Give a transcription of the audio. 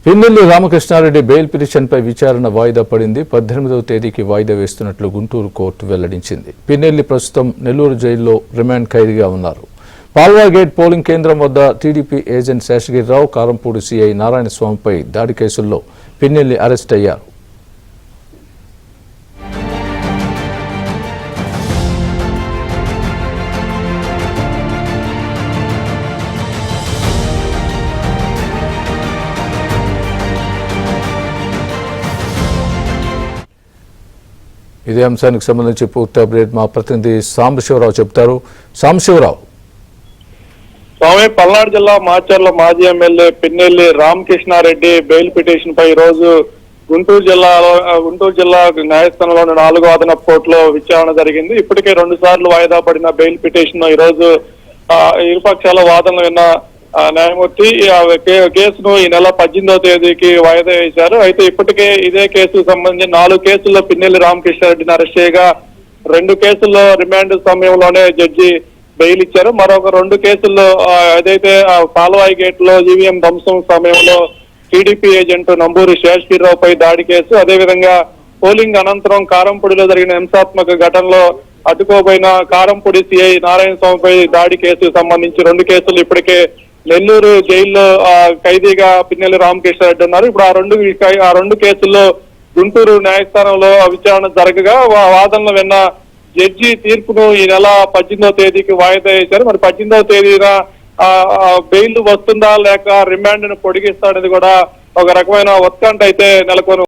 Pinnelli Ramakrishna Reddy bail పిటిషన్పై విచారణ వాయిదా పడింది. 18వ తేదీకి వాయిదా వేస్తున్నట్లు గుంటూరు కోర్టు వెల్లడించింది. పిన్నెల్లి ప్రస్తుతం నెల్లూరు జైల్లో రిమాండ్ ఖైదీగా ఉన్నారు. పాల్వా గేట్ పోలింగ్ కేంద్రం వద్ద TDP agent Seshagiri Rao, Karampudi CI నారాయణస్వామిపై దాడి కేసుల్లో పిన్నెల్లి అరెస్ట్ అయ్యారు. ఇదే అంశానికి సంబంధించి పూర్తి అప్డేట్ మా ప్రతినిధి సాంబశివరావు చెబుతారు. సాంబశివరావు, స్వామి, పల్నాడు జిల్లా మాచర్ల మాజీ MLA Pinnelli Ramakrishna Reddy bail petition పై ఈ రోజు గుంటూరు జిల్లా న్యాయస్థానంలోని 4వ అదనపు కోర్టులో విచారణ జరిగింది. ఇప్పటికే 2 సార్లు వాయిదా పడిన బెయిల్ పిటిషన్ ఈ రోజు ఇరుపక్షాల వాదనలు విన్న న్యాయమూర్తి కేసును ఈ నెల 18వ తేదీకి వాయిదా వేశారు. అయితే ఇప్పటికే ఇదే కేసుకు సంబంధించి 4 కేసుల్లో పిన్నెల్లి రామకృష్ణారెడ్డిని అరెస్ట్ చేయగా 2 కేసుల్లో రిమాండ్ సమయంలోనే జడ్జి బెయిల్ ఇచ్చారు. మరొక 2 కేసుల్లో ఏదైతే పాల్వాయి గేట్ లో ఈవీఎం ధ్వంసం సమయంలో టీడీపీ ఏజెంట్ నంబూరి శేషగిరిరావుపై దాడి కేసు, అదేవిధంగా పోలింగ్ అనంతరం కారంపూడిలో జరిగిన హింసాత్మక ఘటనలో అడ్డుకోబోయిన కారంపూడి సిఐ నారాయణస్వామిపై దాడి కేసుకు సంబంధించి 2 కేసులు ఇప్పటికే నెల్లూరు జైల్లో ఖైదీగా పిన్నెల్లి రామకృష్ణారెడ్డి ఉన్నారు. ఇప్పుడు ఆ రెండు కేసుల్లో గుంటూరు న్యాయస్థానంలో విచారణ జరగగా వాదనలు విన్న జడ్జి తీర్పును ఈ నెల 18వ తేదీకి వాయిదా వేశారు. మరి 18వ తేదీన బెయిల్ వస్తుందా లేక రిమాండ్ ను పొడిగిస్తాడనేది కూడా ఒక రకమైన ఉత్కంఠ అయితే నెలకొని